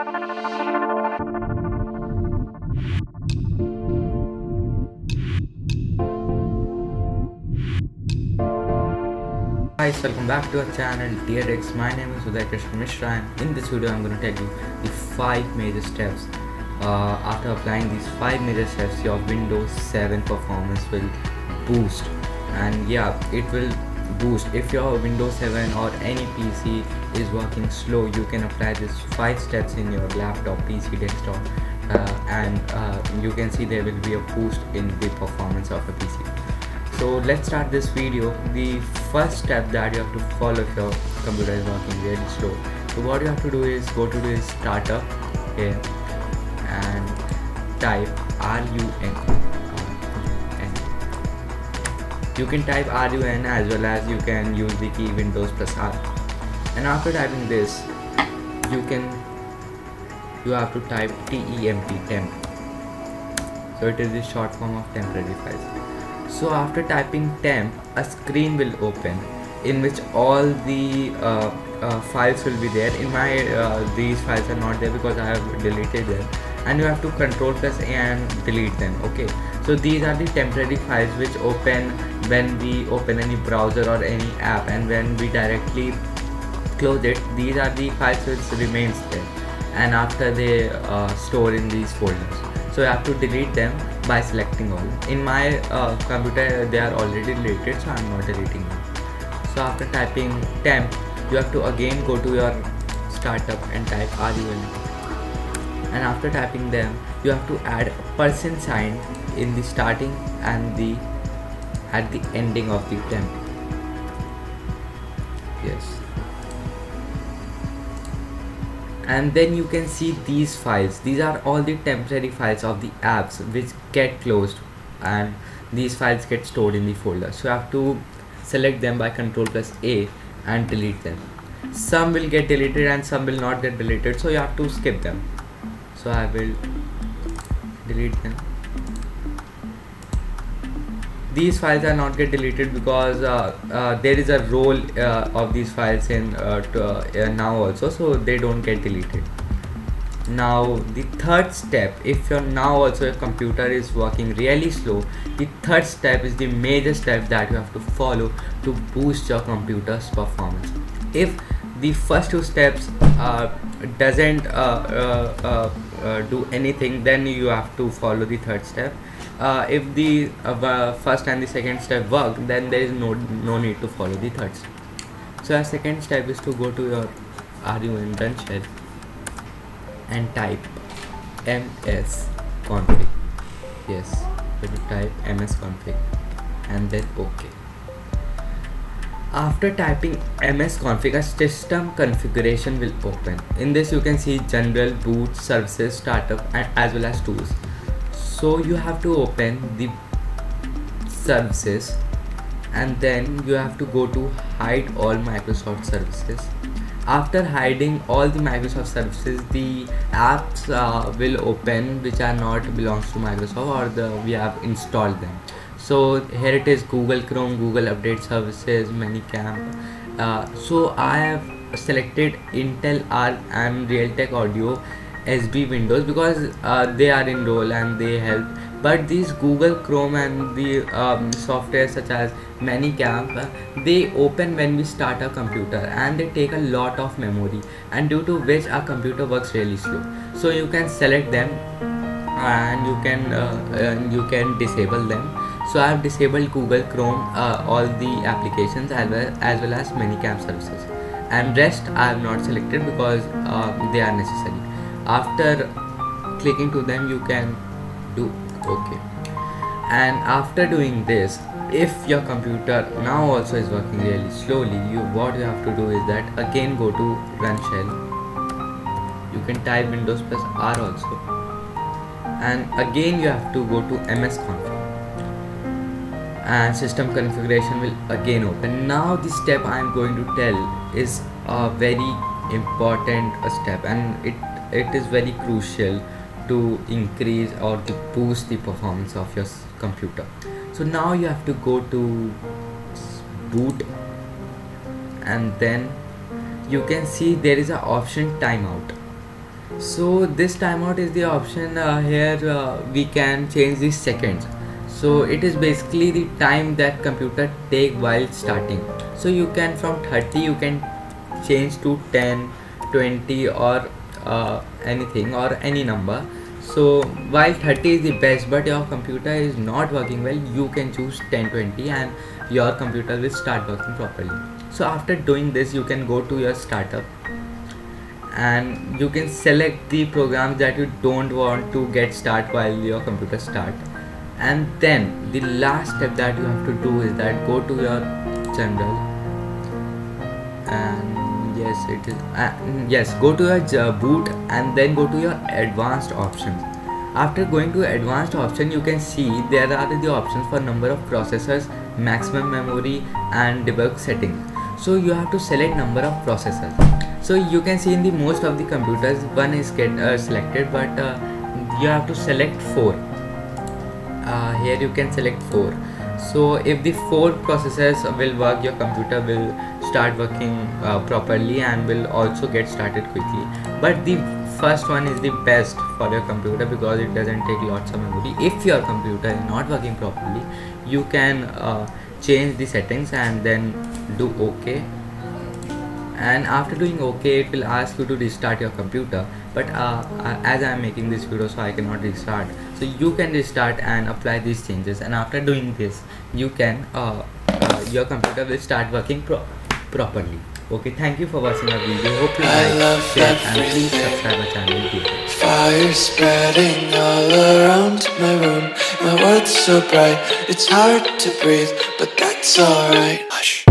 Guys, welcome back to our channel TRX. My name is Uday Krishna Mishra, and in this video I'm going to tell you the 5 major steps. After applying these 5 major steps, your Windows 7 performance will boost, and yeah, it will boost. If your Windows 7 or any PC is working slow, you can apply these 5 steps in your laptop, PC, desktop, and you can see there will be a boost in the performance of a PC. So let's start this video. The first step that you have to follow if your computer is working really slow. So what you have to do is go to this startup here and type RUN. You can type RUN as well as you can use the key Windows plus R. And after typing this, you have to type temp. So it is the short form of temporary files. So after typing temp, a screen will open in which all the files will be there. In my these files are not there because I have deleted them, and you have to Control plus A and delete them. Okay, so these are the temporary files which open when we open any browser or any app, and when we directly close it, these are the files which remains there, and after they store in these folders. So you have to delete them by selecting all. In my computer they are already deleted, so I am not deleting them. So after typing temp, you have to again go to your startup and type RUN, and after typing them, you have to add a $sign in the starting and at the ending of the temp. Yes. And then you can see these files. These are all the temporary files of the apps which get closed, and these files get stored in the folder. So you have to select them by Control plus A and delete them. Some will get deleted and some will not get deleted, so you have to skip them. So I will delete them. These files are not get deleted because there is a role of these files in now also, so they don't get deleted. Now the third step, if your computer is working really slow, the third step is the major step that you have to follow to boost your computer's performance. If the first two steps doesn't do anything, then you have to follow the third step. If the first and the second step work, then there is no need to follow the third step. So our second step is to go to your RUN run shell and type msconfig. Yes, you type msconfig and then OK. After typing msconfig, a system configuration will open. In this you can see general, boot, services, startup, and as well as tools. So you have to open the services, and then you have to go to hide all Microsoft services. After hiding all the Microsoft services, the apps will open which are not belongs to Microsoft, or we have installed them. So here it is: Google Chrome, Google Update Services, Minicamp. So I have selected Intel Arc and Realtek Audio SB Windows because they are in role and they help. But these Google Chrome and the software such as Minicamp, they open when we start our computer, and they take a lot of memory, and due to which our computer works really slow. So you can select them and you can disable them. So I have disabled Google Chrome, all the applications, as well as Minicamp services, and rest I have not selected because they are necessary. After clicking to them, you can do OK. And after doing this, if your computer now also is working really slowly, what you have to do is that again go to run shell. You can type Windows plus R also, and again you have to go to msconfig, and system configuration will again open. Now the step I am going to tell is a very important step, and it is very crucial to increase or to boost the performance of your computer. So now you have to go to boot, and then you can see there is an option timeout. So this timeout is the option. Here we can change the seconds. So it is basically the time that computer take while starting. So you can from 30 you can change to 10, 20, or anything or any number. So while 30 is the best, but your computer is not working well, you can choose 10, 20, and your computer will start working properly. So after doing this, you can go to your startup and you can select the programs that you don't want to get start while your computer start. And then the last step that you have to do is that go to your general, and yes it is yes, go to your boot, and then go to your advanced options. After going to advanced option, you can see there are the options for number of processors, maximum memory, and debug settings. So you have to select number of processors. So you can see in the most of the computers one is get selected, but you have to select 4. Here you can select 4. So if the 4 processors will work, your computer will start working properly and will also get started quickly. But the first one is the best for your computer because it doesn't take lots of memory. If your computer is not working properly, you can change the settings and then do OK. And after doing OK, it will ask you to restart your computer, but as I am making this video, so I cannot restart. So you can restart and apply these changes, and after doing this, you can your computer will start working properly. Okay, thank you for watching our video. Hope you like, share, and please subscribe our channel. Fire spreading all around my room. My world's so bright, it's hard to breathe, but that's alright. Hush.